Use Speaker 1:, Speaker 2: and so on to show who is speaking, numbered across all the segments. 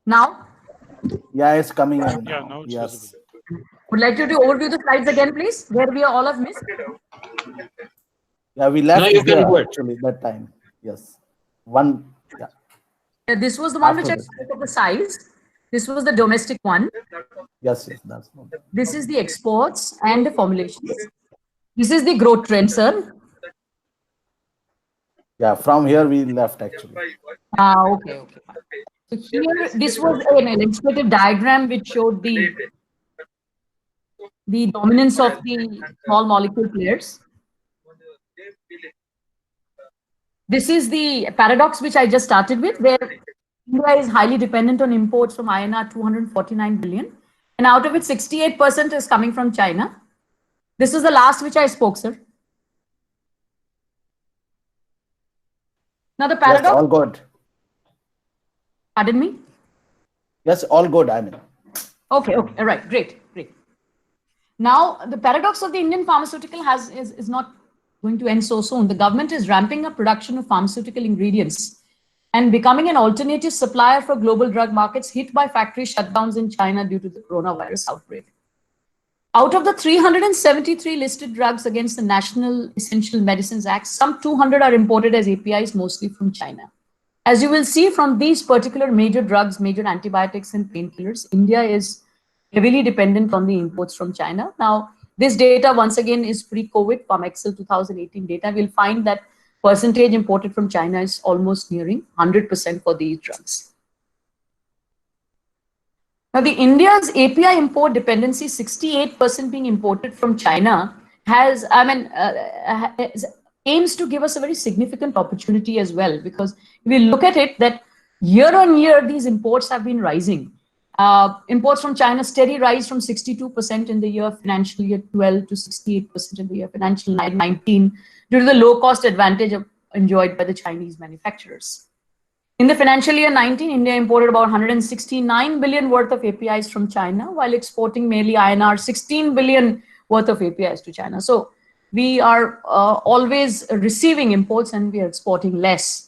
Speaker 1: Now?
Speaker 2: Yeah, it's coming in
Speaker 3: Yeah,
Speaker 2: now.
Speaker 3: now it's
Speaker 2: Yes.
Speaker 3: visible.
Speaker 1: Would like you to overview the slides again, please, where we are all have missed.
Speaker 2: Yeah, we
Speaker 4: Now
Speaker 2: left
Speaker 4: you can
Speaker 2: here
Speaker 4: do it.
Speaker 2: actually that time. Yes. One. Yeah.
Speaker 1: This was the one which
Speaker 2: After
Speaker 1: I
Speaker 2: that.
Speaker 1: spoke of the size. This was the domestic one.
Speaker 2: Yes, yes, that's one.
Speaker 1: This is the exports and the formulations. This is the growth trend, sir.
Speaker 2: Yeah, from here we left actually.
Speaker 1: Okay, okay. So here, this was an illustrative diagram which showed the dominance of the small molecule players. This is the paradox which I just started with, where India is highly dependent on imports from INR 249 billion, and out of it, 68% is coming from China. This is the last which I spoke, sir. Now the
Speaker 2: Yes,
Speaker 1: paradox,
Speaker 2: all good.
Speaker 1: pardon me.
Speaker 2: Yes, all good. I mean,
Speaker 1: Okay, okay, all right, great, great. Now, the paradox of the Indian pharmaceutical is not going to end so soon. The government is ramping up production of pharmaceutical ingredients and becoming an alternative supplier for global drug markets hit by factory shutdowns in China due to the coronavirus outbreak. Out of the 373 listed drugs against the National Essential Medicines Act, some 200 are imported as APIs, mostly from China. As you will see from these particular major drugs, major antibiotics and painkillers, India is heavily dependent on the imports from China. Now, this data once again is pre-COVID from Excel 2018 data. We'll find that percentage imported from China is almost nearing 100% for these drugs. Now, the India's API import dependency, 68% being imported from China, has, aims to give us a very significant opportunity as well, because if we look at it, that year on year, these imports have been rising. Imports from China steady rise from 62% in the year financial year 12 to 68% in the year financial 19 due to the low cost advantage enjoyed by the Chinese manufacturers. In the financial year 19, India imported about 169 billion worth of APIs from China, while exporting merely INR 16 billion worth of APIs to China. So we are always receiving imports and we are exporting less.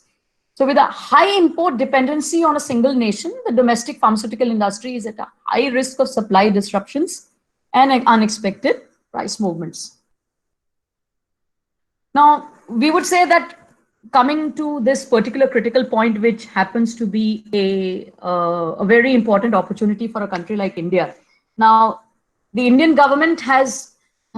Speaker 1: So with a high import dependency on a single nation, the domestic pharmaceutical industry is at a high risk of supply disruptions and unexpected price movements. Now, we would say that coming to this particular critical point, which happens to be a very important opportunity for a country like India. Now, the Indian government have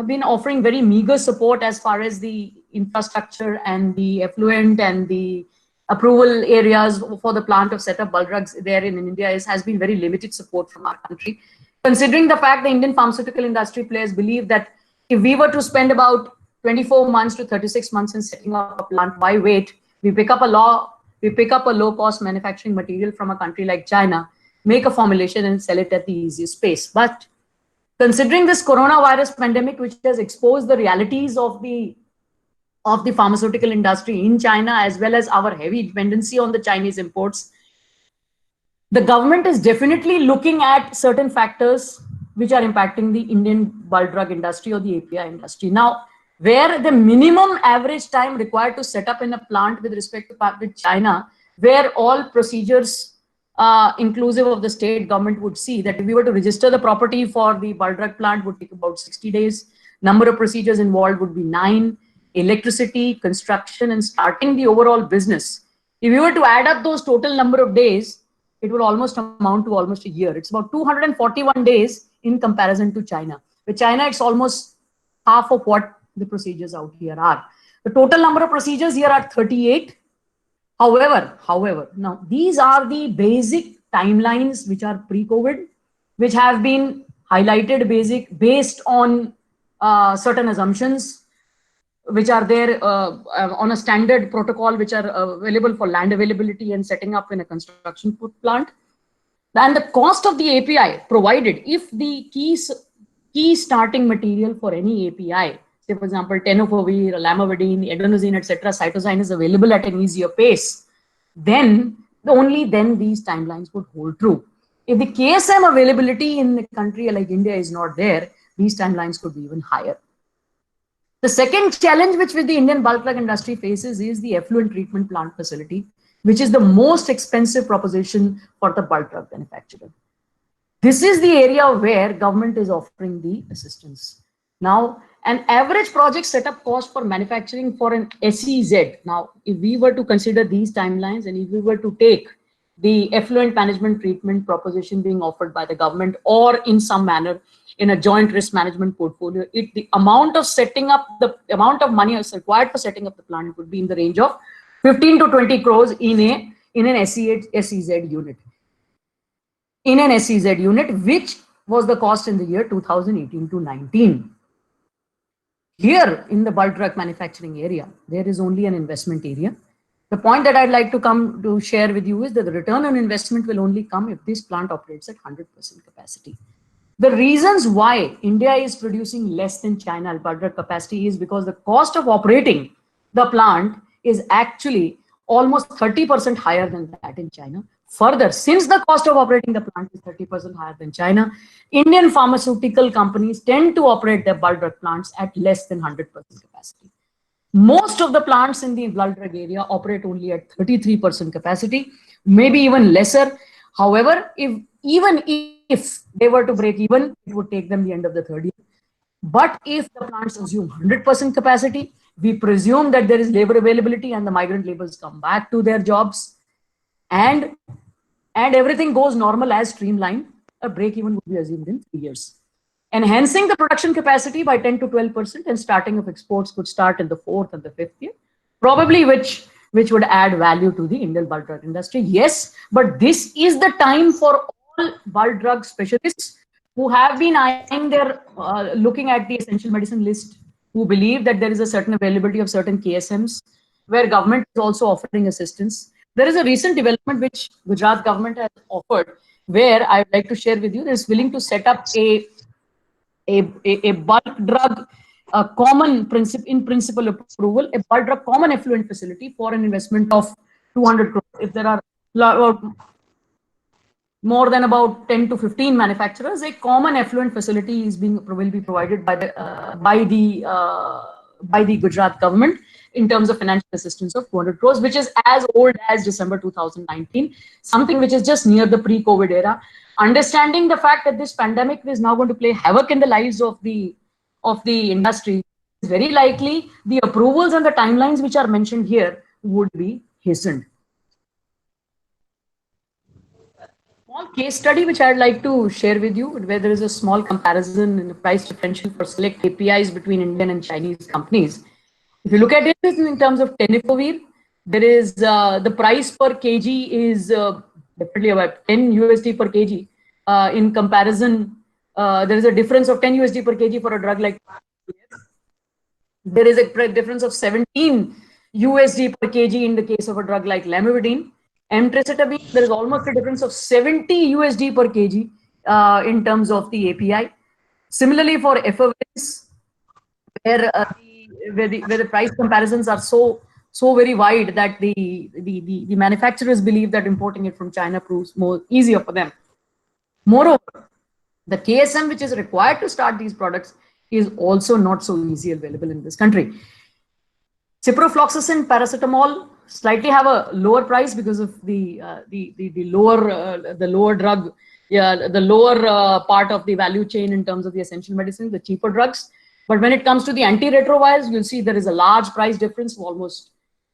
Speaker 1: been offering very meager support as far as the infrastructure and the effluent and the approval areas for the plant of setup bulk drugs there in India has been very limited support from our country. Considering the fact the Indian pharmaceutical industry players believe that if we were to spend about 24 months to 36 months in setting up a plant, why wait? We pick up a low cost manufacturing material from a country like China, make a formulation and sell it at the easiest pace. But considering this coronavirus pandemic, which has exposed the realities of the pharmaceutical industry in China, as well as our heavy dependency on the Chinese imports, the government is definitely looking at certain factors which are impacting the Indian bulk drug industry or the API industry. Now, where the minimum average time required to set up in a plant with respect to with China, where all procedures inclusive of the state government would see that if we were to register the property for the bulk drug plant would take about 60 days. Number of procedures involved would be 9. Electricity, construction, and starting the overall business. If you were to add up those total number of days, it would almost amount to almost a year. It's about 241 days in comparison to China. With China, it's almost half of what the procedures out here are. The total number of procedures here are 38. However, now these are the basic timelines which are pre-COVID, which have been highlighted based on certain assumptions which are there on a standard protocol, which are available for land availability and setting up in a construction plant. And the cost of the API provided, if the key starting material for any API, say for example, tenofovir, lamivudine, adenosine, etc., cytosine is available at an easier pace, then only then these timelines would hold true. If the KSM availability in a country like India is not there, these timelines could be even higher. The second challenge which the Indian bulk drug industry faces is the effluent treatment plant facility, which is the most expensive proposition for the bulk drug manufacturer. This is the area where government is offering the assistance. Now, an average project setup cost for manufacturing for an SEZ. Now, if we were to consider these timelines and if we were to take the effluent management treatment proposition being offered by the government or in some manner in a joint risk management portfolio, the amount of setting up, the amount of money required for setting up the plant would be in the range of 15 to 20 crores in an SEZ unit. In an SEZ unit, which was the cost in the year 2018 to 19. Here in the bulk drug manufacturing area, there is only an investment area. The point that I'd like to come to share with you is that the return on investment will only come if this plant operates at 100% capacity. The reasons why India is producing less than China bulk drug capacity is because the cost of operating the plant is actually almost 30% higher than that in China. Further, since the cost of operating the plant is 30% higher than China, Indian pharmaceutical companies tend to operate their bulk drug plants at less than 100% capacity. Most of the plants in the bulk drug area operate only at 33% capacity, maybe even lesser. However, even if they were to break even, it would take them the end of the third year. But if the plants assume 100% capacity, we presume that there is labor availability and the migrant laborers come back to their jobs and everything goes normal as streamlined, a break even would be assumed in 3 years. Enhancing the production capacity by 10 to 12% and starting of exports could start in the 4th and the 5th year, probably which would add value to the Indian bulk drug industry. Yes, but this is the time for all bulk drug specialists who have been eyeing their, looking at the essential medicine list, who believe that there is a certain availability of certain KSMs, where government is also offering assistance. There is a recent development which Gujarat government has offered, where I would like to share with you, that is willing to set up a bulk drug common principle approval, a bulk drug common effluent facility for an investment of 200 crores. If there are more than about 10 to 15 manufacturers, a common effluent facility will be provided by the Gujarat government in terms of financial assistance of 200 crores, which is as old as December 2019, something which is just near the pre-COVID era. Understanding the fact that this pandemic is now going to play havoc in the lives of the industry, very likely the approvals and the timelines which are mentioned here would be hastened. Small case study which I'd like to share with you, where there is a small comparison in the price differential for select APIs between Indian and Chinese companies. If you look at it in terms of tenofovir, there is the price per kg is definitely about 10 USD per kg. In comparison, there is a difference of 10 USD per kg for a drug like there is a difference of 17 USD per kg in the case of a drug like lamivudine. Emtricitabine, there is almost a difference of 70 USD per kg in terms of the API. Similarly, for efavirenz, where the price comparisons are so very wide that the manufacturers believe that importing it from China proves more easier for them. Moreover, the KSM which is required to start these products is also not so easily available in this country. Ciprofloxacin, paracetamol slightly have a lower price because of the lower drug, the lower part of the value chain in terms of the essential medicines, the cheaper drugs. But when it comes to the antiretrovirals, you'll see there is a large price difference of almost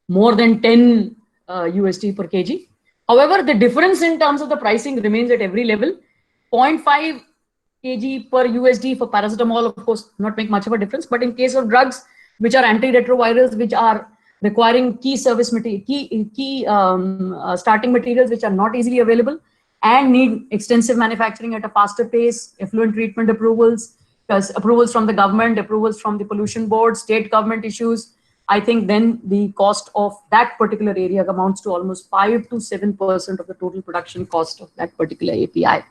Speaker 1: more than 10 USD per kg. However, the difference in terms of the pricing remains at every level. 0.5 kg per USD for paracetamol, of course, not make much of a difference. But in case of drugs which are antiretrovirals, which are requiring key service material, starting materials which are not easily available and need extensive manufacturing at a faster pace, effluent treatment approvals, approvals from the government, approvals from the pollution board, state government issues, I think then the cost of that particular area amounts to almost 5 to 7% of the total production cost of that particular API.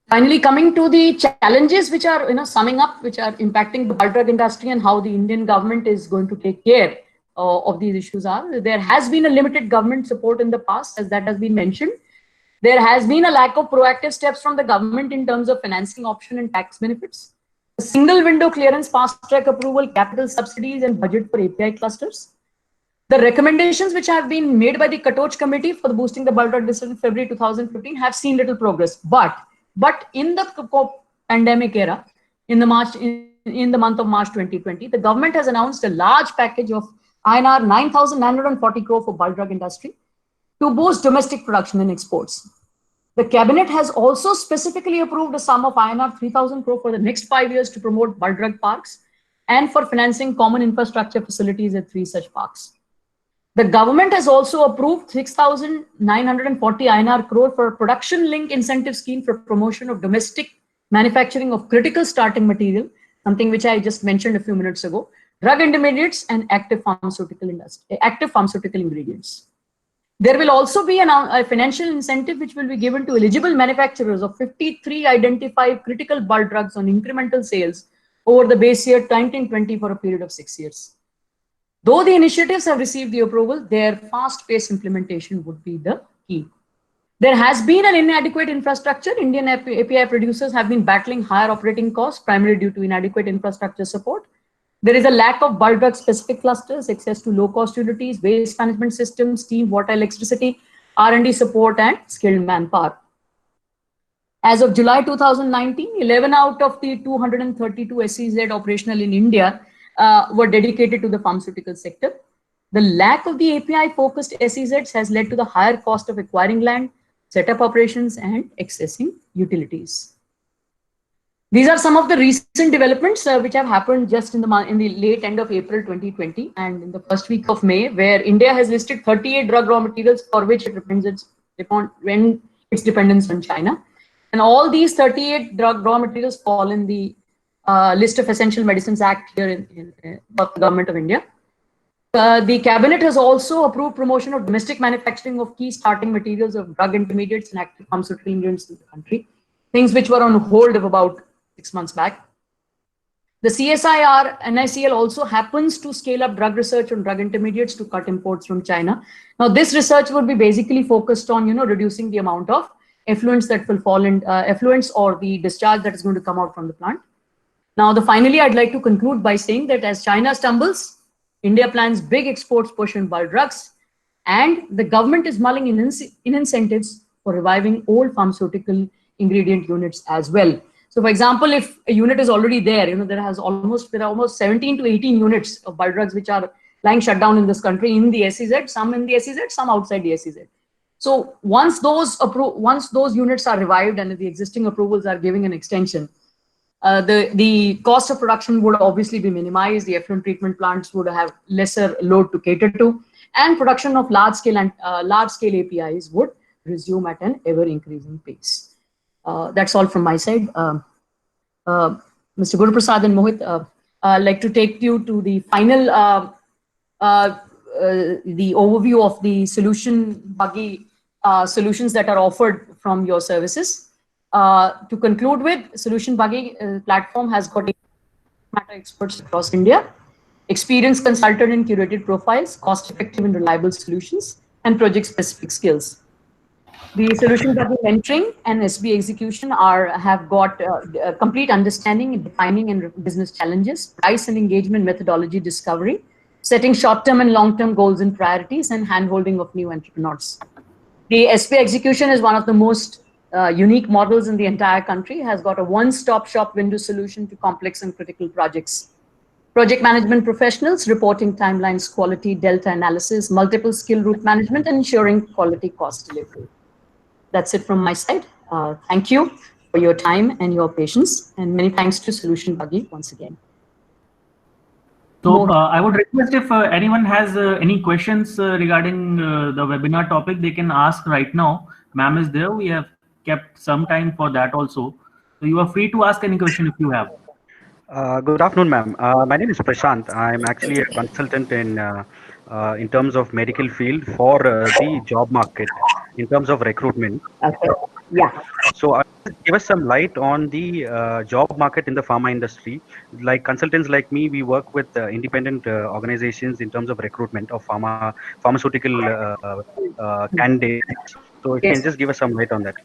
Speaker 1: Finally, coming to the challenges which are, summing up, which are impacting the bulk drug industry and how the Indian government is going to take care of these issues are, there has been a limited government support in the past, as that has been mentioned. There has been a lack of proactive steps from the government in terms of financing option and tax benefits. A single window clearance, fast track approval, capital subsidies and budget for API clusters. The recommendations which have been made by the Katoch Committee for the boosting the bulk drug research in February 2015 have seen little progress. But in the pandemic era, in the month of March 2020, the government has announced a large package of INR 9,940 crore for bulk drug industry to boost domestic production and exports. The cabinet has also specifically approved a sum of INR 3,000 crore for the next 5 years to promote bulk drug parks and for financing common infrastructure facilities at 3 such parks. The government has also approved 6,940 INR crore for a production-linked incentive scheme for promotion of domestic manufacturing of critical starting material, something which I just mentioned a few minutes ago, drug intermediates and active pharmaceutical ingredients. There will also be a financial incentive which will be given to eligible manufacturers of 53 identified critical bulk drugs on incremental sales over the base year 1920 for a period of 6 years. Though the initiatives have received the approval, their fast-paced implementation would be the key. There has been an inadequate infrastructure. Indian API producers have been battling higher operating costs, primarily due to inadequate infrastructure support. There is a lack of bulk drug specific clusters, access to low-cost utilities, waste management systems, steam, water, electricity, R&D support, and skilled manpower. As of July 2019, 11 out of the 232 SEZ operational in India were dedicated to the pharmaceutical sector. The lack of the API-focused SEZs has led to the higher cost of acquiring land, set up operations, and accessing utilities. These are some of the recent developments which have happened just in the late end of April 2020 and in the first week of May, where India has listed 38 drug raw materials for which it represents its dependence on China. And all these 38 drug raw materials fall in the List of Essential Medicines Act here in the Government of India. The cabinet has also approved promotion of domestic manufacturing of key starting materials of drug intermediates and active pharmaceutical ingredients in the country, things which were on hold of about 6 months back. The CSIR NICL also happens to scale up drug research on drug intermediates to cut imports from China. Now, this research would be basically focused on, reducing the amount of effluents that will fall in effluents or the discharge that is going to come out from the plant. Now, finally, I'd like to conclude by saying that as China stumbles, India plans big exports push in bulk drugs, and the government is mulling in incentives for reviving old pharmaceutical ingredient units as well. So, for example, if a unit is already there, there are almost 17 to 18 units of bulk drugs which are lying shut down in this country in the SEZ, some in the SEZ, some outside the SEZ. So, once those units are revived and the existing approvals are giving an extension, the cost of production would obviously be minimized. The effluent treatment plants would have lesser load to cater to, and production of large scale APIs would resume at an ever increasing pace. That's all from my side. Mr. Guruprasad and Mohit, I'd like to take you to the final, the overview of the solution buggy solutions that are offered from your services. To conclude with, Solution Buggy platform has got matter experts across India, experienced consultant and curated profiles, cost-effective and reliable solutions, and project-specific skills. The Solution Buggy mentoring and SB execution have got a complete understanding in defining and business challenges, price and engagement methodology discovery, setting short-term and long-term goals and priorities, and hand-holding of new entrepreneurs. The SB execution is one of the most unique models in the entire country, has got a one-stop shop window solution to complex and critical projects. Project management professionals, reporting timelines, quality, delta analysis, multiple skill route management, and ensuring quality cost delivery. That's it from my side. Thank you for your time and your patience, and many thanks to Solution Buggy once again.
Speaker 3: So I would request if anyone has any questions regarding the webinar topic, they can ask right now. Ma'am is there. We have kept some time for that also. So you are free to ask any question if you have.
Speaker 4: Good afternoon, ma'am. My name is Prashant. I'm actually a consultant in terms of medical field for the job market in terms of recruitment.
Speaker 1: Okay. Yeah.
Speaker 4: So give us some light on the job market in the pharma industry. Like consultants like me, we work with independent organizations in terms of recruitment of pharmaceutical candidates. So if you can just give us some light on that.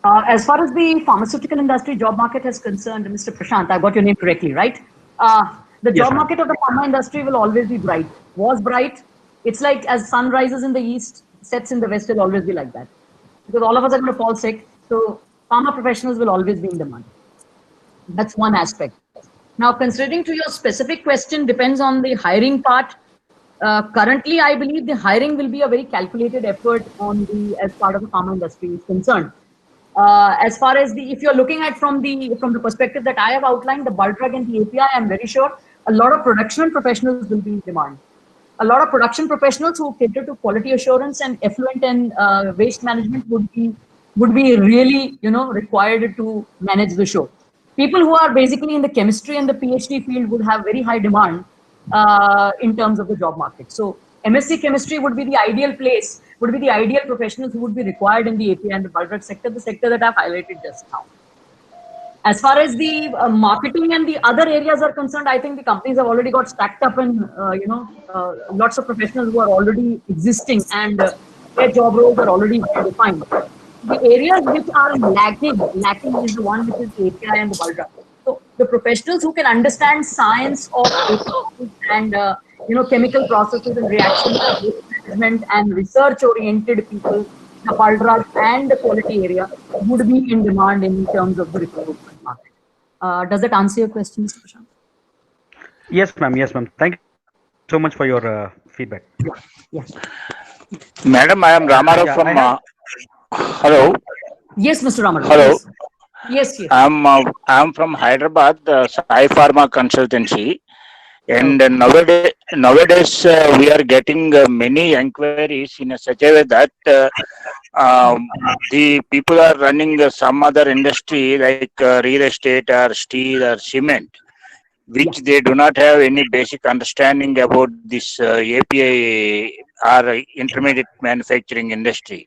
Speaker 1: As far as the pharmaceutical industry job market is concerned, Mr. Prashant, I got your name correctly, right? The
Speaker 4: Yes,
Speaker 1: job
Speaker 4: ma'am.
Speaker 1: market of the pharma industry will always be bright. Was bright. It's like as sun rises in the east, sets in the west, will always be like that. Because all of us are going to fall sick. So pharma professionals will always be in demand. That's one aspect. Now, considering to your specific question, depends on the hiring part. Currently, I believe the hiring will be a very calculated effort on the as part of the pharma industry is concerned. As far as the, if you're looking at from the perspective that I have outlined, the bulk drug and the API, I'm very sure a lot of production professionals will be in demand. A lot of production professionals who cater to quality assurance and effluent and waste management would be really required to manage the show. People who are basically in the chemistry and the PhD field would have very high demand in terms of the job market. So MSc chemistry would be the ideal place, would be the ideal professionals who would be required in the API and the bulk drug sector, the sector that I've highlighted just now. As far as the marketing and the other areas are concerned, I think the companies have already got stacked up and lots of professionals who are already existing and their job roles are already well defined. The areas which are lacking is the one which is the API and the bulk drug. So the professionals who can understand science of APIs and chemical processes and reactions, management and research-oriented people, the bulk drug and the quality area would be in demand in terms of the recruitment market. Does that answer your question, Mr. Prashant?
Speaker 4: Yes, ma'am. Yes, ma'am. Thank you so much for your feedback.
Speaker 1: Yeah.
Speaker 5: Madam, I am Ramarao
Speaker 4: Yeah,
Speaker 5: from.
Speaker 4: I have-
Speaker 5: Hello,
Speaker 1: Yes, Mr. Raman.
Speaker 5: hello.
Speaker 1: Yes. Yes.
Speaker 5: I'm from Hyderabad, Sai Pharma Consultancy, and nowadays we are getting many inquiries in such a way that the people are running some other industry like real estate or steel or cement, which they do not have any basic understanding about this API or intermediate manufacturing industry,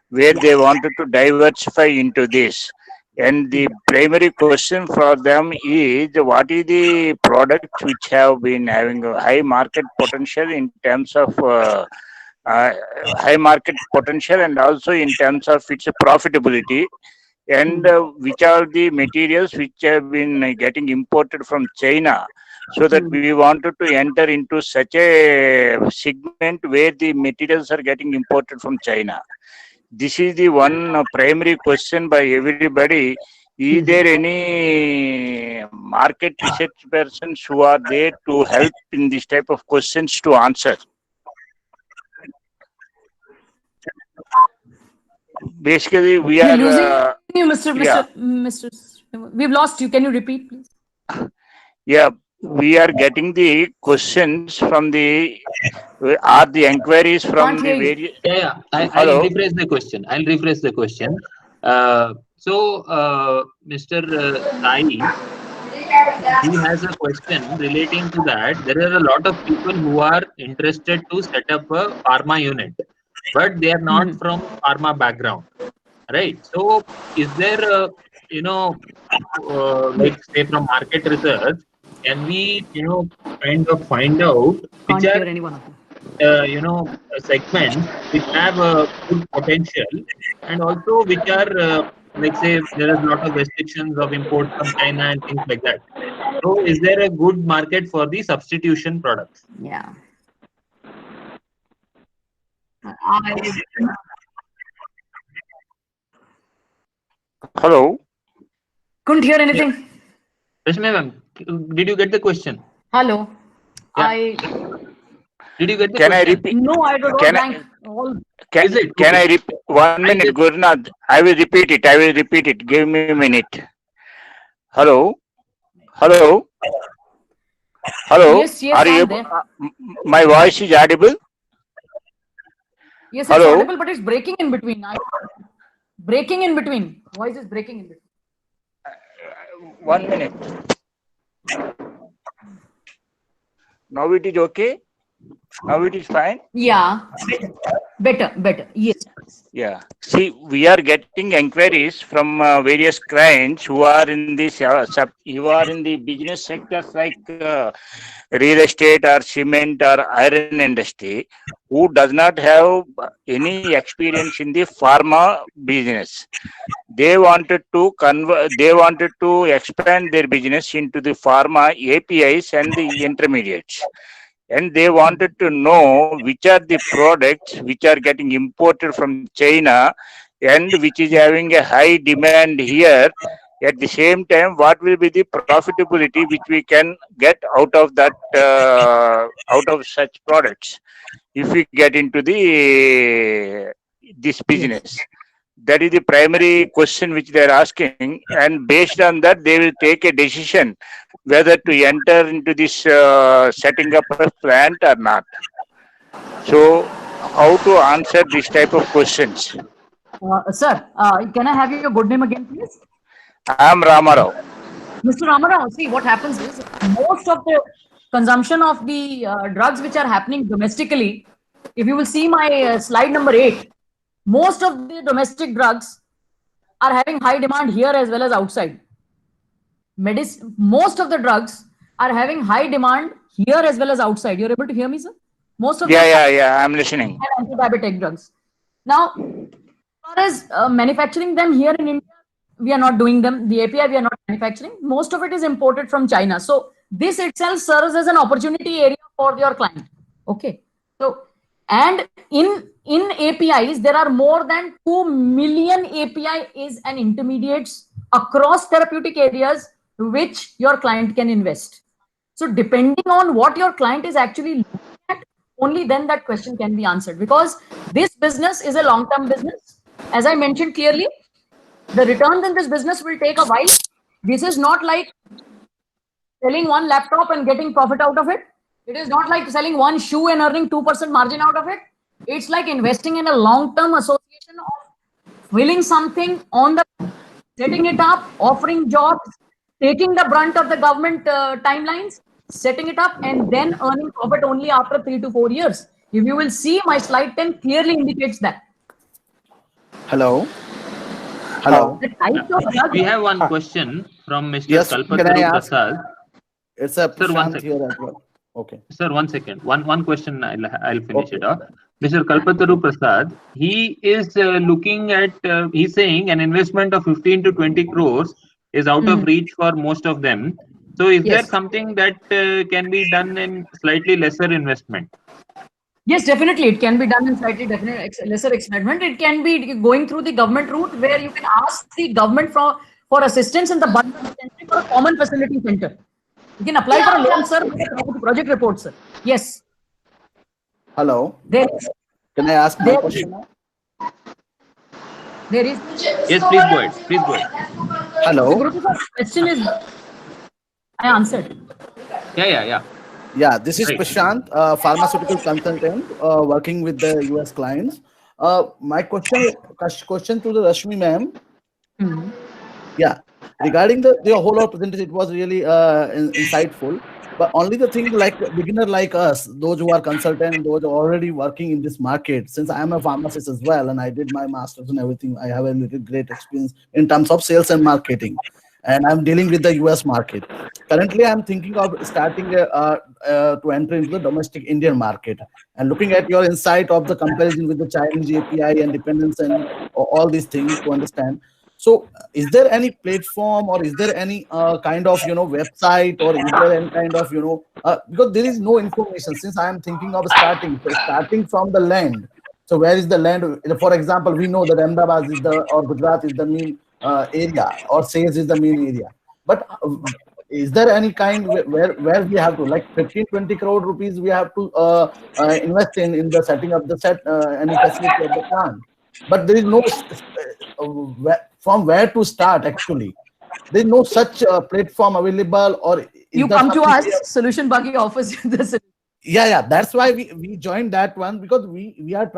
Speaker 5: where they wanted to diversify into this. And the primary question for them is what is the products which have been having a high market potential in terms of high market potential and also in terms of its profitability, and which are the materials which have been getting imported from China, so that we wanted to enter into such a segment where the materials are getting imported from China. This is the one primary question by everybody. Is there any market research persons who are there to help in this type of questions to answer? Basically, we
Speaker 1: We're
Speaker 5: are.
Speaker 1: losing you, Mr.
Speaker 5: yeah.
Speaker 1: We've lost you. Can you repeat, please?
Speaker 5: Yeah, we are getting the questions from the are the inquiries from
Speaker 1: Can't
Speaker 5: the
Speaker 1: hear you.
Speaker 5: various.
Speaker 6: Yeah. I'll
Speaker 5: Hello.
Speaker 6: rephrase the question. Mr. Sai, he has a question relating to that. There are a lot of people who are interested to set up a pharma unit, but they are not from pharma background, right? So, is there a, like say from market research, can we, kind of find out which
Speaker 1: Can't
Speaker 6: are
Speaker 1: hear anyone of you.
Speaker 6: segments which have a good potential, and also which are like say there is a lot of restrictions of import from China and things like that. So is there a good market for the substitution products?
Speaker 1: Yeah.
Speaker 5: Hello.
Speaker 1: Couldn't hear anything.
Speaker 6: Rashmi ma'am, did you get the question?
Speaker 1: Hello.
Speaker 6: Yeah. Did you get the
Speaker 5: Can I
Speaker 6: question?
Speaker 5: repeat?
Speaker 1: No, I don't
Speaker 5: Can
Speaker 1: know.
Speaker 5: Can,
Speaker 6: Is it?
Speaker 5: can
Speaker 6: Okay.
Speaker 5: I repeat? 1 minute,
Speaker 6: just-
Speaker 5: Gurnath. I will repeat it. Give me a minute. Hello. Hello.
Speaker 1: Yes,
Speaker 5: Are you
Speaker 1: I'm
Speaker 5: able?
Speaker 1: there.
Speaker 5: My voice is audible.
Speaker 1: Yes, it's
Speaker 5: Hello?
Speaker 1: audible, but it's breaking in between. Breaking in between. Voice is breaking in between.
Speaker 5: 1 minute. Now it is okay. Now it is fine.
Speaker 1: Yeah. Better. Yes.
Speaker 5: Yeah. See, we are getting inquiries from various clients who are in this, who are in the business sectors like real estate or cement or iron industry, who does not have any experience in the pharma business. they wanted to convert, they wanted to expand their business into the pharma APIs and the intermediates. And they wanted to know which are the products which are getting imported from China and which is having a high demand here. At the same time, what will be the profitability which we can get out of that, out of such products if we get into the this business? That is the primary question which they are asking, and based on that, they will take a decision whether to enter into this setting up a plant or not. So, how to answer this type of questions?
Speaker 1: Sir, can I have your good name again, please?
Speaker 5: I am Ramarao.
Speaker 1: Mr. Ramarao, see what happens is most of the consumption of the drugs which are happening domestically, if you will see my slide number 8, most of the domestic drugs are having high demand here as well as outside. Most of the drugs are having high demand here as well as outside. You're able to hear me, sir? Most of them
Speaker 5: Yeah, I'm listening.
Speaker 1: are anti-diabetic drugs. Now, as far as manufacturing them here in India, we are not doing them. The API we are not manufacturing. Most of it is imported from China. So this itself serves as an opportunity area for your client. Okay. So, and in APIs, there are more than 2 million APIs and intermediates across therapeutic areas which your client can invest. So depending on what your client is actually looking at, only then that question can be answered, because this business is a long-term business. As I mentioned clearly, the returns in this business will take a while. This is not like selling one laptop and getting profit out of it. It is not like selling one shoe and earning 2% margin out of it. It's like investing in a long-term association of willing something on the, setting it up, offering jobs, taking the brunt of the government timelines, setting it up, and then earning profit only after 3 to 4 years. If you will see, my slide 10 clearly indicates that.
Speaker 2: Hello. Hello.
Speaker 1: The type of drug,
Speaker 6: We have one question from Mr.
Speaker 2: Yes, can I
Speaker 6: Kalpataru
Speaker 2: ask?
Speaker 6: Prasad.
Speaker 2: It's a
Speaker 6: Sir, one
Speaker 2: Prashant
Speaker 6: second.
Speaker 2: here as well. Okay.
Speaker 6: Sir, 1 second. One question. I'll finish
Speaker 2: Okay.
Speaker 6: it off. Mr. Kalpataru Prasad. He is looking at. He's saying an investment of 15 to 20 crores is out of reach for most of them. So, is there
Speaker 1: Yes.
Speaker 6: something that can be done in slightly lesser investment?
Speaker 1: yes, definitely, it can be done in slightly lesser experiment. It can be going through the government route where you can ask the government for assistance in the budget for a common facility center. You can apply for a loan, sir, with a project report, sir. Yes.
Speaker 2: Hello.
Speaker 1: There,
Speaker 2: Can I ask my
Speaker 1: There-
Speaker 2: question now?
Speaker 1: there is.
Speaker 6: Yes, please go ahead. Please go ahead.
Speaker 2: Hello.
Speaker 1: Guru, sir, question is, I answered.
Speaker 6: Yeah.
Speaker 2: Yeah, this is
Speaker 6: Right.
Speaker 2: Prashant, pharmaceutical consultant, working with the US clients. My question to the Rashmi ma'am. Yeah, regarding the whole of presentation, it was really insightful. But only the thing, like beginner like us, those who are consultant, those who are already working in this market, since I am a pharmacist as well, and I did my master's and everything, I have a little great experience in terms of sales and marketing, and I'm dealing with the US market. Currently, I'm thinking of starting to enter into the domestic Indian market, and looking at your insight of the comparison with the Chinese API and dependence and all these things to understand. So, is there any platform or is there any kind of website, or is there any kind of because there is no information, since I am thinking of starting from the land. So where is the land? For example, we know that Ahmedabad is or Gujarat is the main area, or sales is the main area. But is there any kind where we have to, like 15-20 crore rupees we have to invest in the setting up the any facility of the plant? But there is no from where to start actually. There is no such platform available, or
Speaker 1: You come to us, Solution Buggy offers you this.
Speaker 2: Yeah, that's why we joined that one, because we are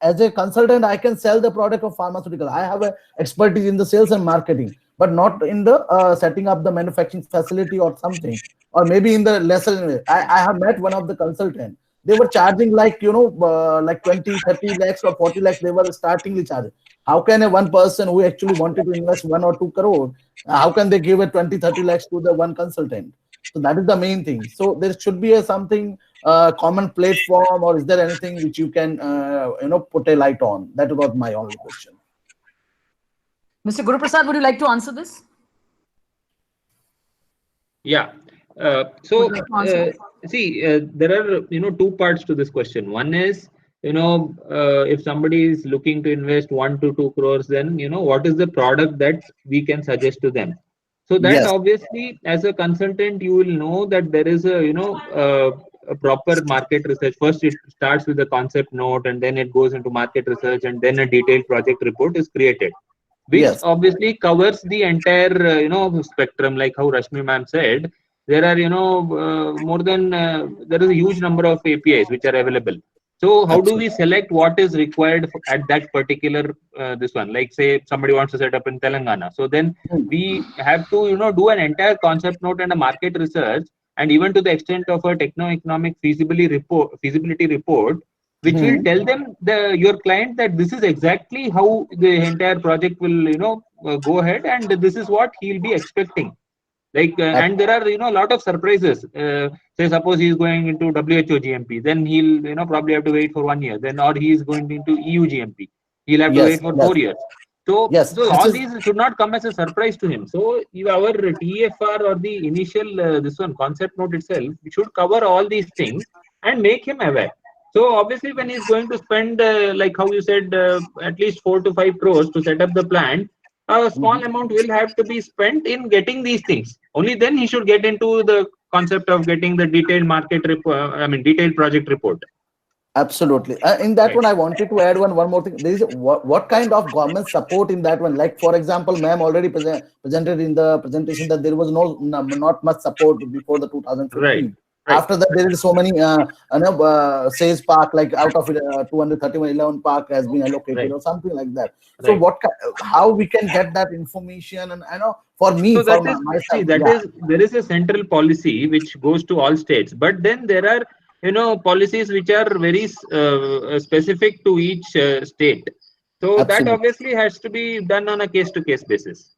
Speaker 2: as a consultant, I can sell the product of pharmaceutical. I have a expertise in the sales and marketing, but not in the setting up the manufacturing facility or something, or maybe in the lesser. I have met one of the consultant. They were charging like like 20-30 lakhs or 40 lakhs. They were startingly charging. How can a one person who actually wanted to invest 1 or 2 crore, how can they give a 20-30 lakhs to the one consultant? So that is the main thing. So there should be something common platform, or is there anything which you can put a light on? That was my only question.
Speaker 1: Mr. Guru Prasad, would you like to answer this?
Speaker 6: Yeah. See, there are two parts to this question. One is if somebody is looking to invest 1 to 2 crores, then what is the product that we can suggest to them. So that
Speaker 2: Yes.
Speaker 6: obviously, as a consultant, you will know that there is a proper market research. First, it starts with a concept note, and then it goes into market research, and then a detailed project report is created, which
Speaker 2: Yes.
Speaker 6: obviously covers the entire spectrum. Like how Rashmi ma'am said, there are more than there is a huge number of APIs which are available. So how do we select what is required at that particular this one? Like say somebody wants to set up in Telangana, so then we have to do an entire concept note and a market research, and even to the extent of a techno-economic feasibility report, which will tell them your client that this is exactly how the entire project will go ahead, and this is what he'll be expecting. Like and there are a lot of surprises. Say suppose he is going into WHO GMP, then he'll probably have to wait for 1 year. Then or he is going into EU GMP, he'll have to wait for 4 years. So all these should not come as a surprise to him. So our TFR or the initial this one concept note itself, it should cover all these things and make him aware. So obviously, when he's going to spend like how you said at least 4 to 5 crores to set up the plant, a small amount will have to be spent in getting these things. Only then he should get into the concept of getting the detailed market report. Detailed project report.
Speaker 2: Absolutely. In that one, I wanted to add one more thing. There is what kind of government support in that one? Like, for example, ma'am already presented in the presentation that there was not much support before the 2015.
Speaker 6: Right.
Speaker 2: After that, there is so many, sales park, like out of it, 231 park has been allocated or something like that. So how we can get that information? And I know for me,
Speaker 6: so
Speaker 2: for
Speaker 6: myself,
Speaker 2: myself,
Speaker 6: there is a central policy which goes to all states, but then there are policies which are very specific to each state. So that obviously has to be done on a case-to-case basis.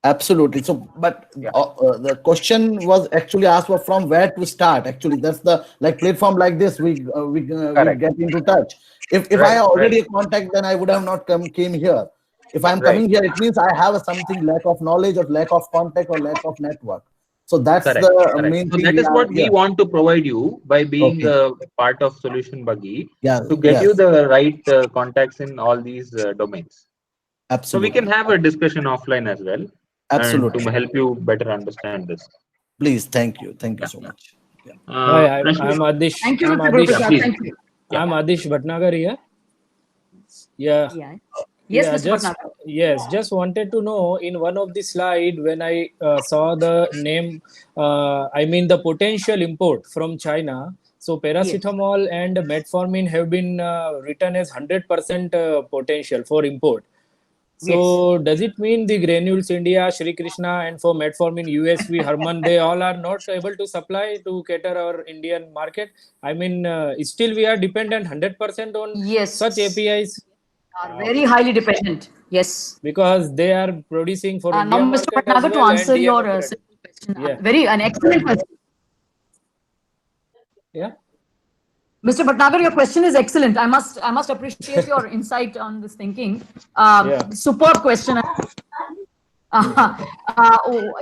Speaker 2: Absolutely. So, but the question was actually asked from where to start. Actually, that's the platform like this. We get into touch. If I already contact, then I would have not came here. If I'm coming here, it means I have something lack of knowledge or lack of contact or lack of network. So that's the main thing.
Speaker 6: That is what we want to provide you by being a part of Solution Buggy to get you the right contacts in all these domains.
Speaker 2: Absolutely.
Speaker 6: So we can have a discussion offline as well.
Speaker 2: Absolutely.
Speaker 6: To help you better understand this.
Speaker 2: Please, thank you so much.
Speaker 7: Hi, I'm Adish.
Speaker 1: Thank you,
Speaker 7: I'm
Speaker 1: Mr.
Speaker 7: Adish.
Speaker 1: Thank you.
Speaker 7: I'm Adish Bhatnagar here.
Speaker 1: Yes, Mr. Bhatnagar.
Speaker 7: Just wanted to know in one of the slide when I saw the name, the potential import from China. So paracetamol and metformin have been written as 100% potential for import. So does it mean the Granules India, Shri Krishna, and for metformin USV, Harman, they all are not able to supply to cater our Indian market? Still we are dependent 100% on such APIs.
Speaker 1: Very highly dependent. Yes.
Speaker 7: Because they are producing for India
Speaker 1: now, Mr. Bhatnagar, to answer your question, an excellent question.
Speaker 7: Yeah.
Speaker 1: Mr. Bhatnagar, your question is excellent. I must appreciate your insight on this thinking. Superb question.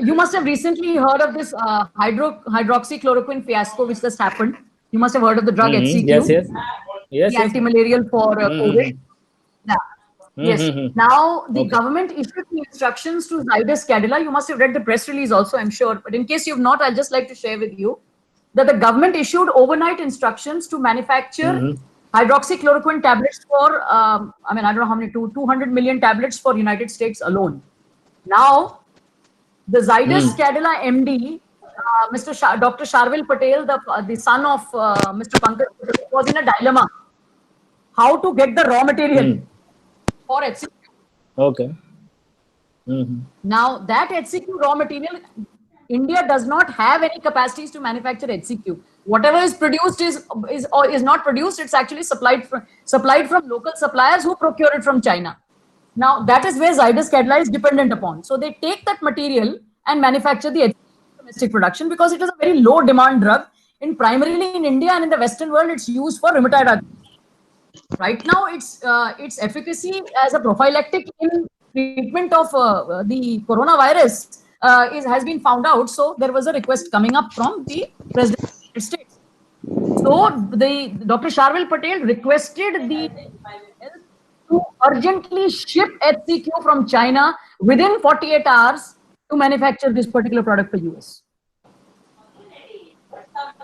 Speaker 1: You must have recently heard of this hydroxychloroquine fiasco which just happened. You must have heard of the drug HCQ.
Speaker 7: Yes.
Speaker 1: The anti-malarial for COVID. Yes. Now the government issued the instructions to Zydus Cadila. You must have read the press release also, I'm sure. But in case you've not, I'll just like to share with you that the government issued overnight instructions to manufacture hydroxychloroquine tablets for, I don't know how many, 200 million tablets for United States alone. Now, the Zydus Cadila MD, Dr. Sharvil Patel, the son of Mr. Pankaj, was in a dilemma. How to get the raw material for HCQ.
Speaker 7: Okay.
Speaker 1: Now, that HCQ raw material, India does not have any capacities to manufacture HCQ. Whatever is produced is not produced. It's actually supplied from local suppliers who procure it from China. Now that is where Zydus Cadila is dependent upon. So they take that material and manufacture the HCQ domestic production because it is a very low demand drug. Primarily in India and in the Western world, it's used for rheumatoid arthritis. Right now, its efficacy as a prophylactic in treatment of the coronavirus has been found out. So there was a request coming up from the President of the United States. So Dr. Sharvil Patel requested the health to urgently ship HCQ from China within 48 hours to manufacture this particular product for US.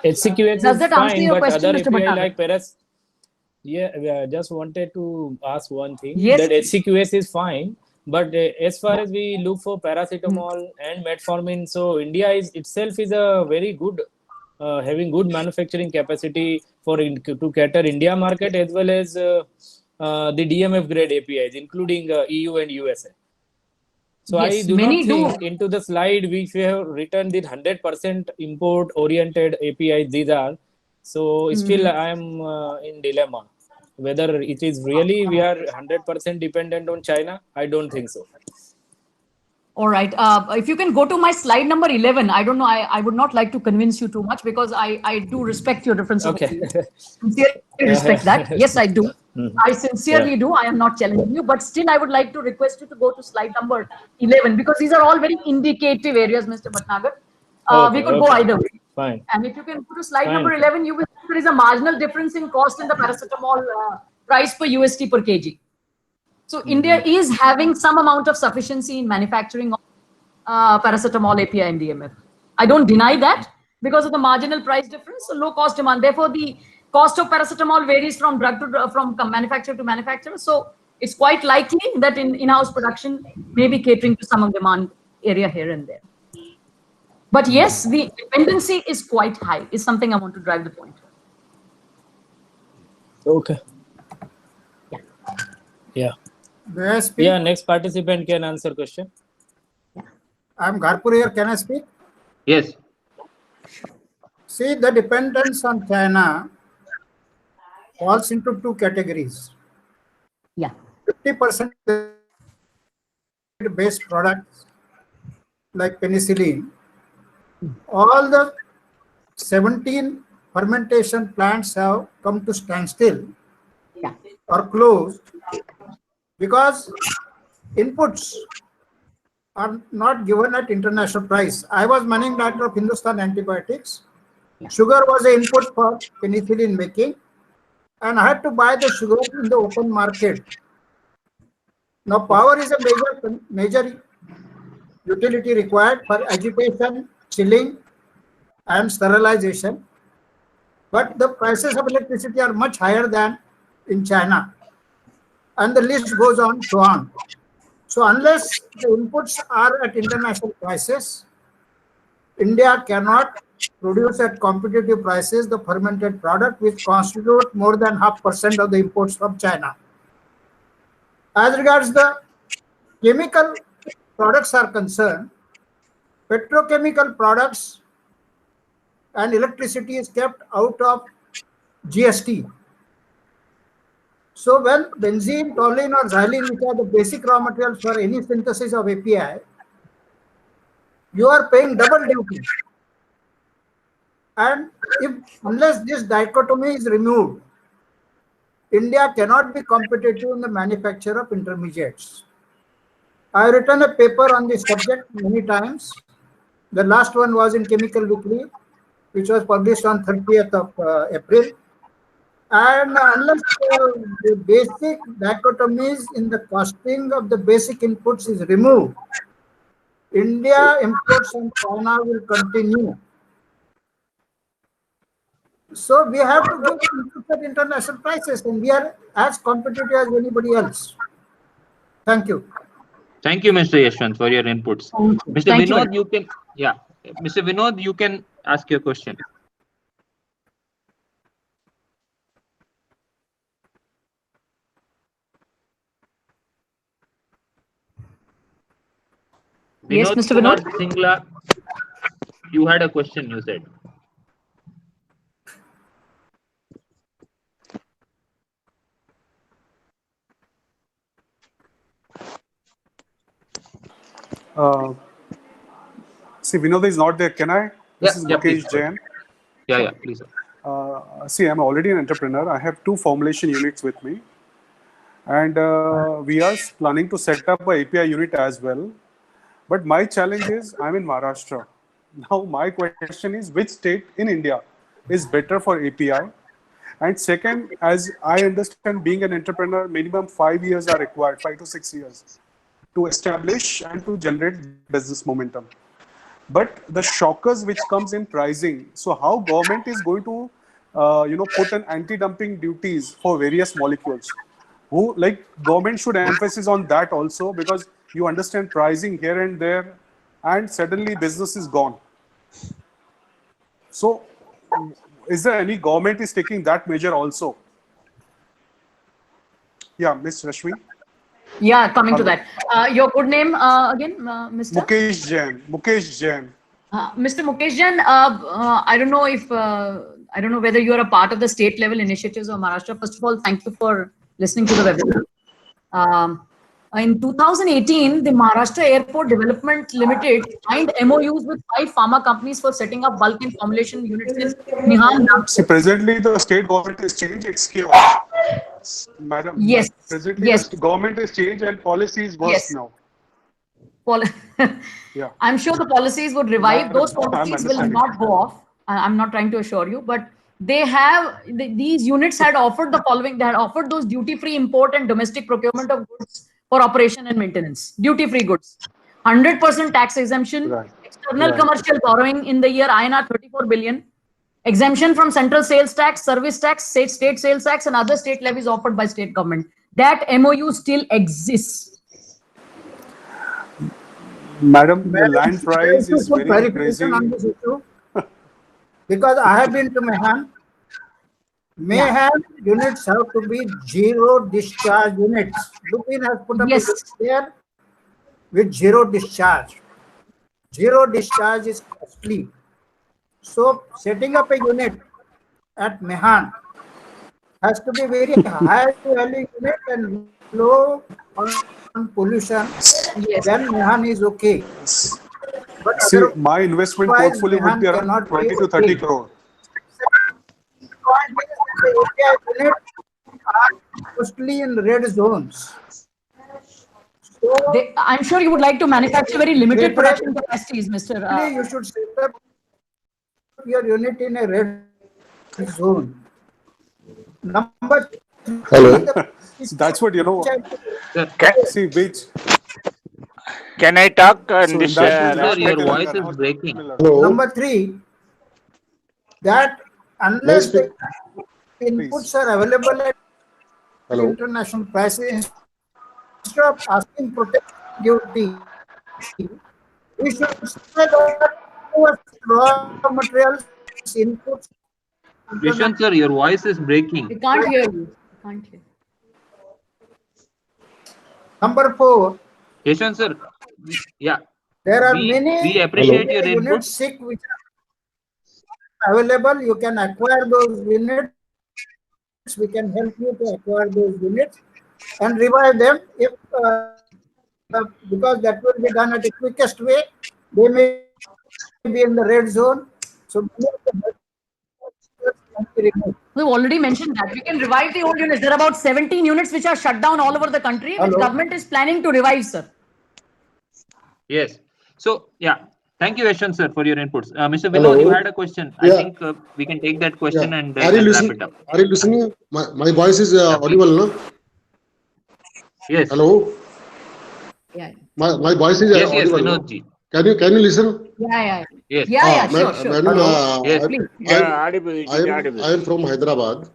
Speaker 7: HCQX
Speaker 1: Does
Speaker 7: is
Speaker 1: that answer
Speaker 7: fine,
Speaker 1: your
Speaker 7: but
Speaker 1: question,
Speaker 7: other
Speaker 1: Mr.
Speaker 7: API
Speaker 1: Bhattacharya?
Speaker 7: like Paras. Yeah, I just wanted to ask one thing.
Speaker 1: Yes.
Speaker 7: That HCQS is fine, but as far as we look for paracetamol and metformin, so India itself is a very good, having good manufacturing capacity to cater India market as well as the DMF grade APIs, including EU and USA. So
Speaker 1: Yes,
Speaker 7: I do
Speaker 1: many
Speaker 7: not think into the slide which we have written the 100% import oriented APIs these are. So still I am in dilemma whether it is really we are 100% dependent on China. I don't think so.
Speaker 1: All right. If you can go to my slide number 11, I don't know. I would not like to convince you too much because I do respect your difference of
Speaker 7: Okay.
Speaker 1: opinion. Sincerely respect that. Yes, I do. I sincerely do. I am not challenging you, but still I would like to request you to go to slide number 11 because these are all very indicative areas, Mr. Bhatnagar. We could go either way.
Speaker 7: Fine.
Speaker 1: And if you can go to slide
Speaker 7: Fine.
Speaker 1: number 11, you will see there is a marginal difference in cost in the paracetamol price per USD per kg. So India is having some amount of sufficiency in manufacturing of paracetamol API and DMF. I don't deny that because of the marginal price difference, so low cost demand. Therefore, the cost of paracetamol varies from from manufacturer to manufacturer. So it's quite likely that in-house production may be catering to some demand area here and there. But yes, the dependency is quite high. Is something I want to drive the point.
Speaker 7: Okay. Yeah.
Speaker 8: May I speak?
Speaker 7: Yeah, next participant can answer question.
Speaker 8: I'm Gharpur here. Can I speak?
Speaker 6: Yes.
Speaker 8: See, the dependence on China falls into two categories.
Speaker 1: Yeah.
Speaker 8: 50% based products like penicillin. All the 17 fermentation plants have come to standstill or closed because inputs are not given at international price. I was managing director of Hindustan Antibiotics. Sugar was an input for penicillin making, and I had to buy the sugar in the open market. Now, power is a major utility required for agitation, chilling, and sterilization. But the prices of electricity are much higher than in China. And the list goes on, so on. So unless the inputs are at international prices, India cannot produce at competitive prices the fermented product, which constitute more than 0.5% of the imports from China. As regards the chemical products are concerned, petrochemical products and electricity is kept out of GST. So when benzene, toluene or xylene, which are the basic raw materials for any synthesis of API, you are paying double duty. And unless this dichotomy is removed, India cannot be competitive in the manufacture of intermediates. I have written a paper on this subject many times. The last one was in Chemical Weekly, which was published on 30th of April. And unless the basic dichotomies in the costing of the basic inputs is removed, India imports from China will continue. So we have to give inputs at international prices, and we are as competitive as anybody else. Thank you.
Speaker 6: Thank you, Mr. Yashwant, for your inputs. Mr.
Speaker 1: Thank
Speaker 6: Vinod, you can, Mr. Vinod, you can ask your question.
Speaker 1: Yes,
Speaker 6: Vinod
Speaker 1: Mr.
Speaker 6: Kumar
Speaker 1: Vinod.
Speaker 6: Singla, you had a question, you said.
Speaker 9: See, Vinod is not there. Can I? This is Mukesh
Speaker 6: please.
Speaker 9: Jain.
Speaker 6: Yeah, please.
Speaker 9: See, I'm already an entrepreneur. I have 2 formulation units with me. and we are planning to set up a API unit as well. But my challenge is I'm in Maharashtra. Now my question is, which state in India is better for API? And second, as I understand, being an entrepreneur, minimum 5 years are required, 5 to 6 years, to establish and to generate business momentum. But the shockers which comes in pricing, so how government is going to put an anti-dumping duties for various molecules? Who, like, government should emphasize on that also, because you understand pricing here and there, and suddenly business is gone. So is there any government is taking that measure also? Yeah, Ms. Rashmi.
Speaker 1: Yeah, coming to that. Your good name again, Mr.
Speaker 9: Mukesh Jain. Mukesh Jain.
Speaker 1: Mr. Mukesh Jain, I don't know if I don't know whether you are a part of the state level initiatives of Maharashtra. First of all, thank you for listening to the webinar. In 2018, the Maharashtra Airport Development Limited signed MOUs with 5 pharma companies for setting up bulk and formulation units in Mihan.
Speaker 9: See, presently the state government has changed its chaos. Madam,
Speaker 1: yes.
Speaker 9: Presently
Speaker 1: yes.
Speaker 9: the government has changed and policy is worse now.
Speaker 1: Yeah. I'm sure the policies would revive. Those policies will not go off. I'm not trying to assure you, but they have, these units had offered the following. They had offered those duty-free import and domestic procurement of goods for operation and maintenance. Duty-free goods. 100% tax exemption. Right. External commercial borrowing in the year INR 34 billion. Exemption from central sales tax, service tax, state sales tax, and other state levies offered by state government. That MOU still exists.
Speaker 9: Madam, the land price is very crazy.
Speaker 8: On this issue, because I have been to Mehan. Mehan units have to be zero discharge units. Lupin has put up a unit there with zero discharge. Zero discharge is costly. So setting up a unit at Mehan has to be very high value unit and low on pollution. Then Mehan is okay. But
Speaker 9: see, my investment portfolio would be around 20 to 30 crore.
Speaker 8: The API units are mostly in red zones. So
Speaker 1: I'm sure you would like to manufacture very limited production capacities, Mr.
Speaker 8: You should set up your unit in a red zone. Number
Speaker 9: hello. That's what see which.
Speaker 5: Can I talk on
Speaker 6: so
Speaker 5: this?
Speaker 6: Sir, your voice is breaking.
Speaker 8: Hello. Number 3, that unless the inputs are available at international prices, instead of asking protection duty, we should sell raw materials, inputs.
Speaker 6: Vishwan sir, your voice is breaking.
Speaker 1: We can't hear you. Can't hear.
Speaker 8: Number 4.
Speaker 6: Vishwan sir, yeah.
Speaker 8: There are many.
Speaker 6: We appreciate your input.
Speaker 8: Units which are available. You can acquire those units. We can help you to acquire those units and revive them if because that will be done at the quickest way. They may be in the red zone. So
Speaker 1: we've already mentioned that we can revive the old units. There are about 17 units which are shut down all over the country, which government is planning to revive, sir.
Speaker 6: Yes. So yeah, thank you, Vishwan sir, for your inputs. Mr. Vinod, you had a question. I think we can take that question and wrap it up.
Speaker 10: Are you listening? My voice is audible, no?
Speaker 6: Yes.
Speaker 10: Hello.
Speaker 1: Yeah.
Speaker 10: My voice is
Speaker 6: audible. Yes,
Speaker 10: no?
Speaker 6: Vinod ji.
Speaker 10: Can you listen?
Speaker 1: Yeah.
Speaker 6: Yes.
Speaker 1: Yeah, sure.
Speaker 10: Madam,
Speaker 6: yes, please.
Speaker 10: I am from Hyderabad.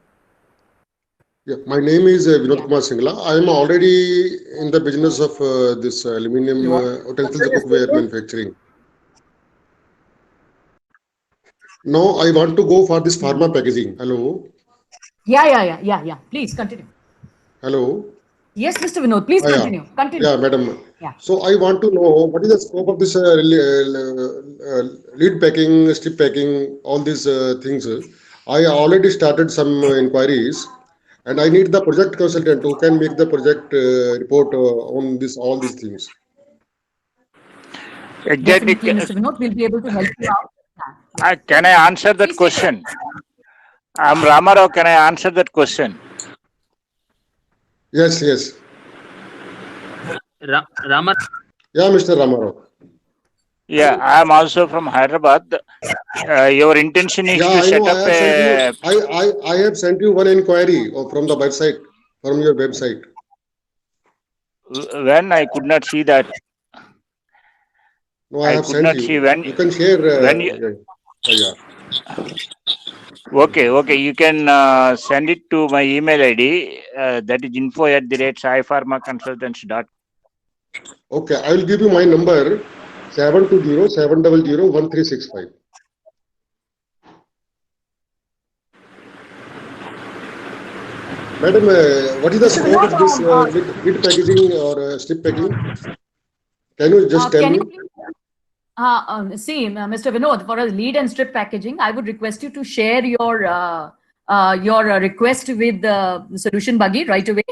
Speaker 10: Yeah, my name is Vinod Kumar Singla. I am already in the business of this aluminum utensils cookware manufacturing. Now I want to go for this pharma packaging. Hello.
Speaker 1: Yeah. Please continue.
Speaker 10: Hello.
Speaker 1: Yes, Mr. Vinod, please continue. Continue.
Speaker 10: Yeah, madam.
Speaker 1: Yeah.
Speaker 10: So I want to know what is the scope of this lead packing, strip packing, all these things. I already started some inquiries, and I need the project consultant who can make the project report on all these things.
Speaker 5: Exactly.
Speaker 1: Mr. Vinod, we'll be able to help you out.
Speaker 5: Can I answer that question? I'm Ramarao. Can I answer that question?
Speaker 10: Yes, yes.
Speaker 6: Rama.
Speaker 10: Yeah, Mr. Ramarao.
Speaker 5: Yeah, I am also from Hyderabad. Your intention is
Speaker 10: Yeah,
Speaker 5: to
Speaker 10: I
Speaker 5: set
Speaker 10: know. I
Speaker 5: up
Speaker 10: have sent you.
Speaker 5: a.
Speaker 10: I have sent you one inquiry from the website, from your website.
Speaker 5: When I could not see that.
Speaker 10: No, I have
Speaker 5: could
Speaker 10: sent
Speaker 5: not
Speaker 10: you.
Speaker 5: see when.
Speaker 10: You can share.
Speaker 5: When you.
Speaker 10: Yeah.
Speaker 5: Okay. You can send it to my email ID. That is info@saifarmaconsultants.com.
Speaker 10: Okay, I will give you my number 720-700-1365. Madam, what is the scope of this with packaging or strip packing? Can you just tell me?
Speaker 1: See, Mr. Vinod, for a lead and strip packaging, I would request you to share your request with the solution buggy right away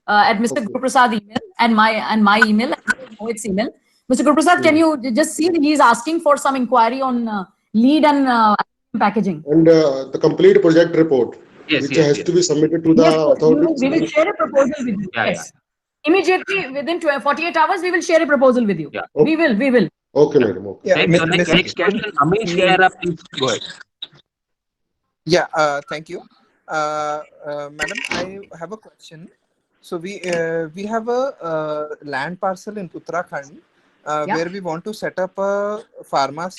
Speaker 1: at Mr. Guru Prasad email and my email, Mohit's email. Mr. Guru Prasad, can you just see that he's asking for some inquiry on lead and packaging?
Speaker 10: And the complete project report,
Speaker 6: which
Speaker 10: has to be submitted to the authorities.
Speaker 1: We will share a proposal with you. Yes. Immediately within 48 hours, we will share a proposal with you. We will.
Speaker 10: Okay, madam. Okay.
Speaker 6: Yeah, next question, Amish Mehra, please go ahead.
Speaker 11: Yeah, thank you. Madam, I have a question. So we have a land parcel in Uttarakhand where we want to set up a pharma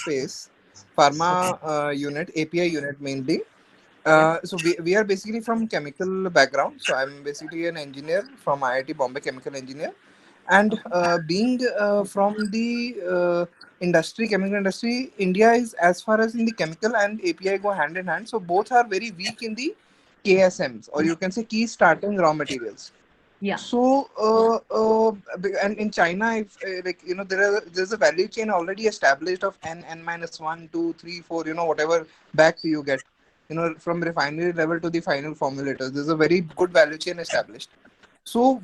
Speaker 11: unit, API unit mainly. So we are basically from chemical background. So I'm basically an engineer from IIT Bombay, chemical engineer. And being from the chemical industry, India is, as far as in the chemical and API go hand in hand. So both are very weak in the KSMs, or you can say key starting raw materials.
Speaker 1: Yeah.
Speaker 11: So and in China, if there's a value chain already established of N-1, 2, 3, 4, whatever back you get, from refinery level to the final formulators. There's a very good value chain established. So,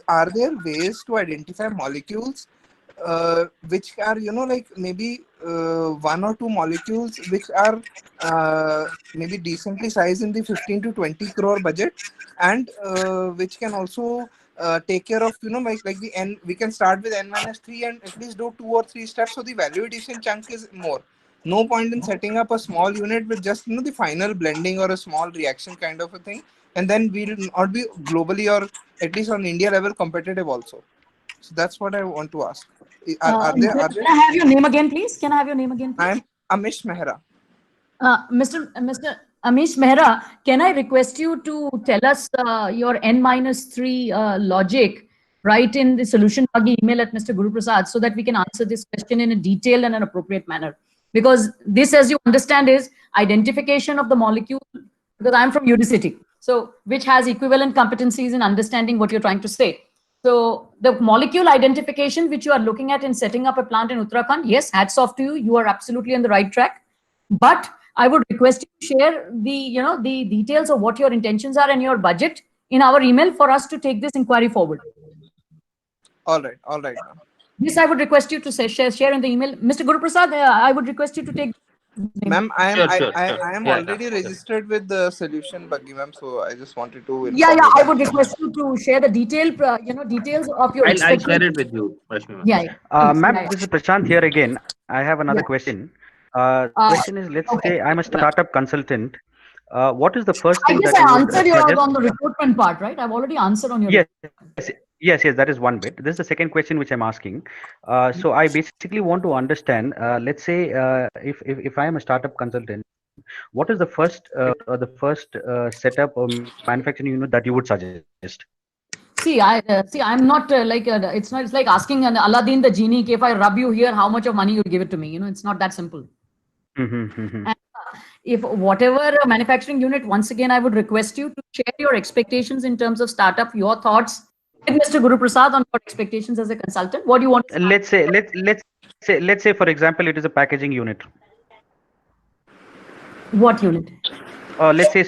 Speaker 11: are there ways to identify molecules which are, maybe 1 or 2 molecules which are maybe decently sized in the 15 to 20 crore budget, and which can also take care of, like the N, we can start with N-3 and at least do 2 or 3 steps, so the value addition chunk is more. No point in setting up a small unit with just the final blending or a small reaction kind of a thing, and then we'll not be globally or at least on India level competitive also. So that's what I want to ask. Are there?
Speaker 1: Can I have your name again, please?
Speaker 11: I'm Amish Mehra.
Speaker 1: Mr. Amish Mehra, can I request you to tell us your N-3 logic right in the solution buggy email at Mr. Guru Prasad, so that we can answer this question in a detailed and an appropriate manner? Because this, as you understand, is identification of the molecule, because I'm from Udicity, so which has equivalent competencies in understanding what you're trying to say. So the molecule identification which you are looking at in setting up a plant in Uttarakhand, yes, hats off to you. You are absolutely on the right track. But I would request you to share the details of what your intentions are and your budget in our email for us to take this inquiry forward.
Speaker 11: All right.
Speaker 1: This I would request you to share in the email. Mr. Guru Prasad, I would request you to take.
Speaker 11: Ma'am, I am already registered with the solution buggy, ma'am. So I just wanted to.
Speaker 1: I would request you to share the details of your.
Speaker 6: I'll share it with you, Rashmi.
Speaker 4: Ma'am, this is Prashant here again. I have another question. Question is, let's say I'm a startup consultant. What is the first thing that
Speaker 1: I answered you on the recruitment part, right? I've already answered on your.
Speaker 4: Yes, that is one bit. This is the second question which I'm asking. So I basically want to understand, let's say if I am a startup consultant, what is the first setup or manufacturing unit that you would suggest?
Speaker 1: See, I'm not it's like asking an Aladdin the genie, if I rub you here, how much of money you'll give it to me? It's not that simple. And, if whatever manufacturing unit, once again, I would request you to share your expectations in terms of startup, your thoughts with Mr. Guru Prasad on your expectations as a consultant. What do you want?
Speaker 4: Let's say, for example, it is a packaging unit.
Speaker 1: What unit?
Speaker 4: Let's say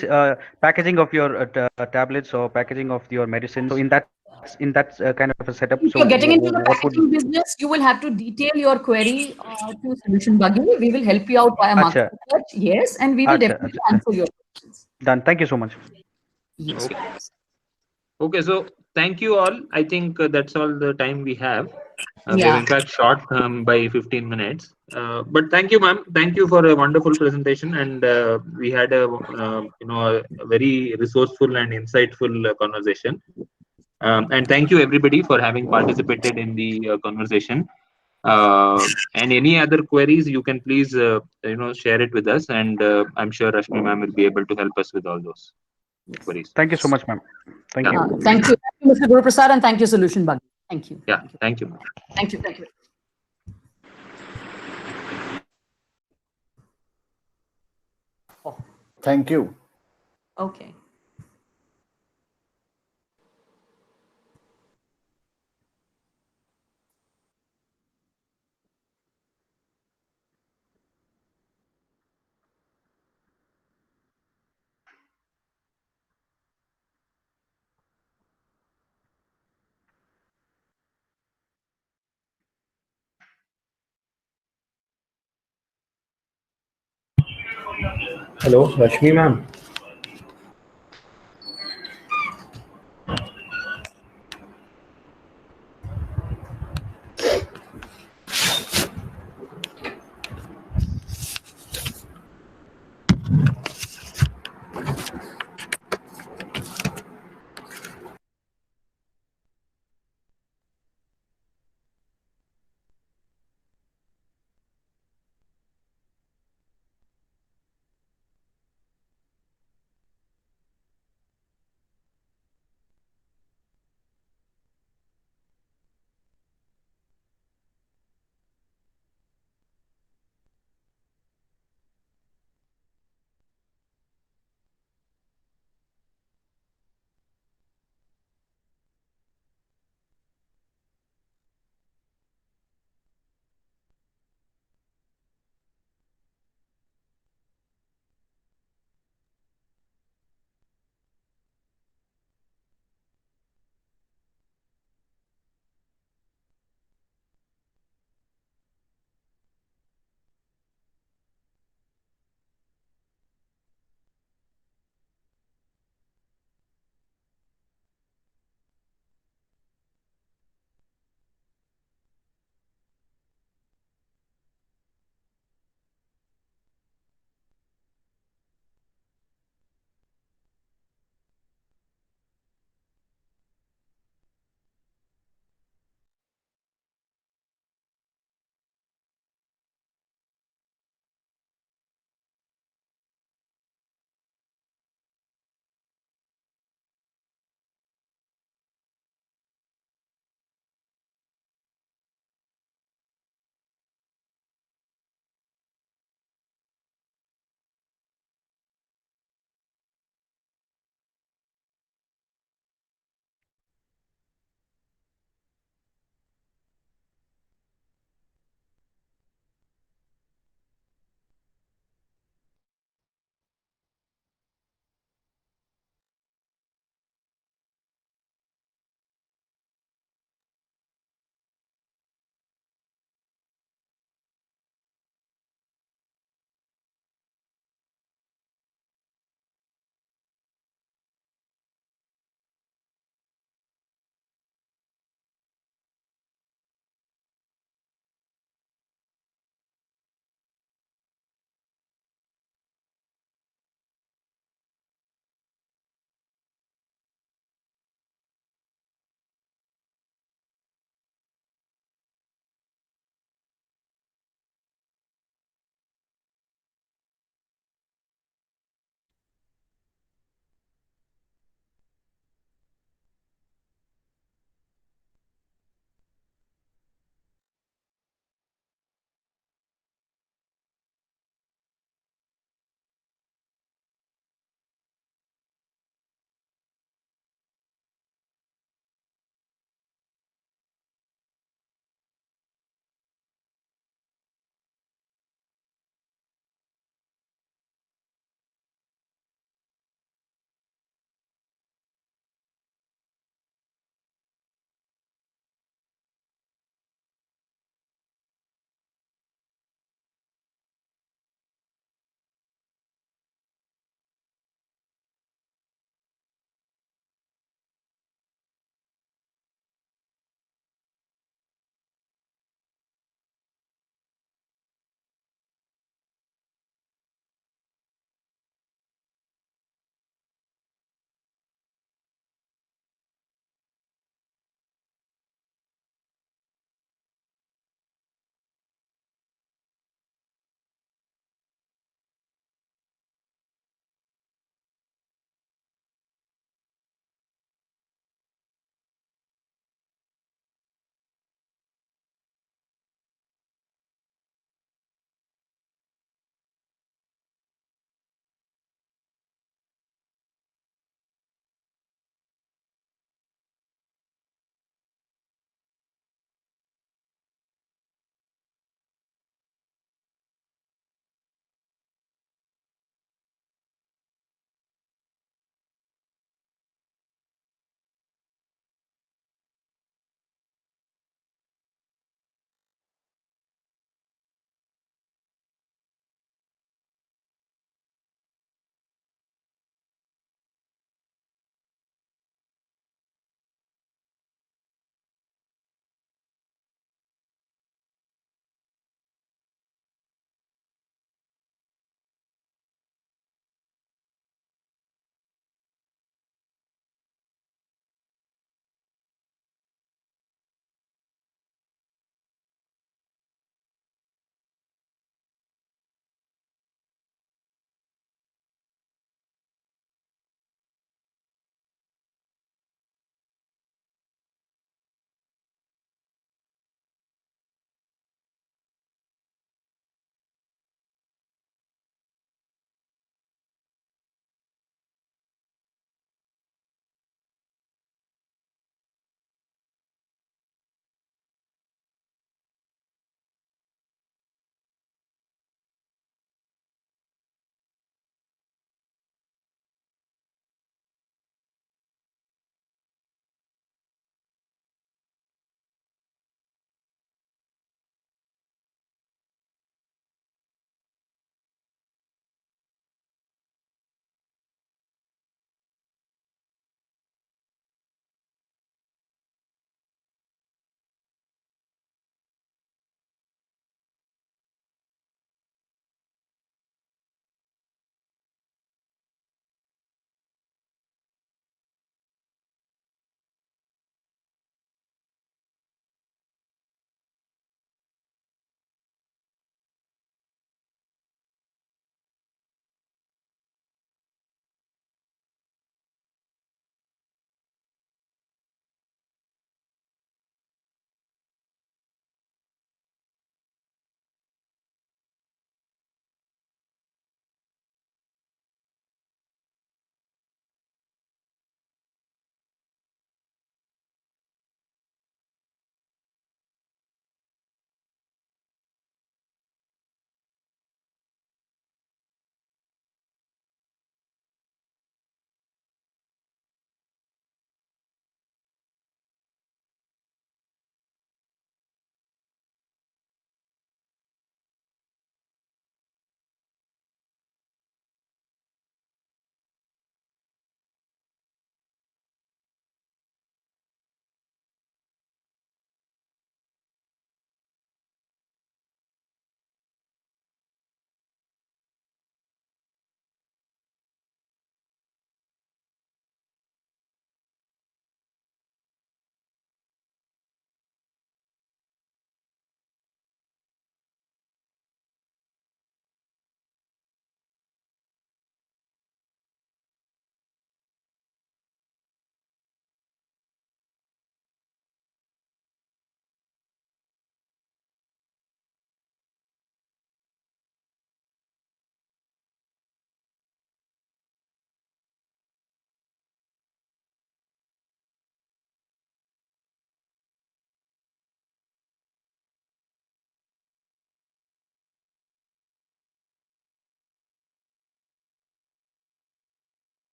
Speaker 4: packaging of your tablets or packaging of your medicine. So in that kind of a setup.
Speaker 1: If you're getting into the packaging business, you will have to detail your query to Solution Buggy. We will help you out via market research. Yes, and we will definitely answer your questions.
Speaker 4: Done. Thank you so much.
Speaker 1: Yes.
Speaker 6: Okay, so thank you all. I think that's all the time we have. We
Speaker 1: Yeah.
Speaker 6: have in fact short by 15 minutes. But thank you, ma'am. Thank you for a wonderful presentation, and we had a a very resourceful and insightful conversation. And thank you everybody for having participated in the conversation. And any other queries, you can please share it with us, and I'm sure Rashmi ma'am will be able to help us with all those queries.
Speaker 4: Thank you so much, ma'am. Thank you.
Speaker 1: Thank you, Mr. Guru Prasad, and thank you, Solution Bug. Thank you.
Speaker 6: Yeah, thank you.
Speaker 1: Thank you. Thank you.
Speaker 2: Thank you.
Speaker 1: Okay.
Speaker 7: Hello, Rashmi ma'am.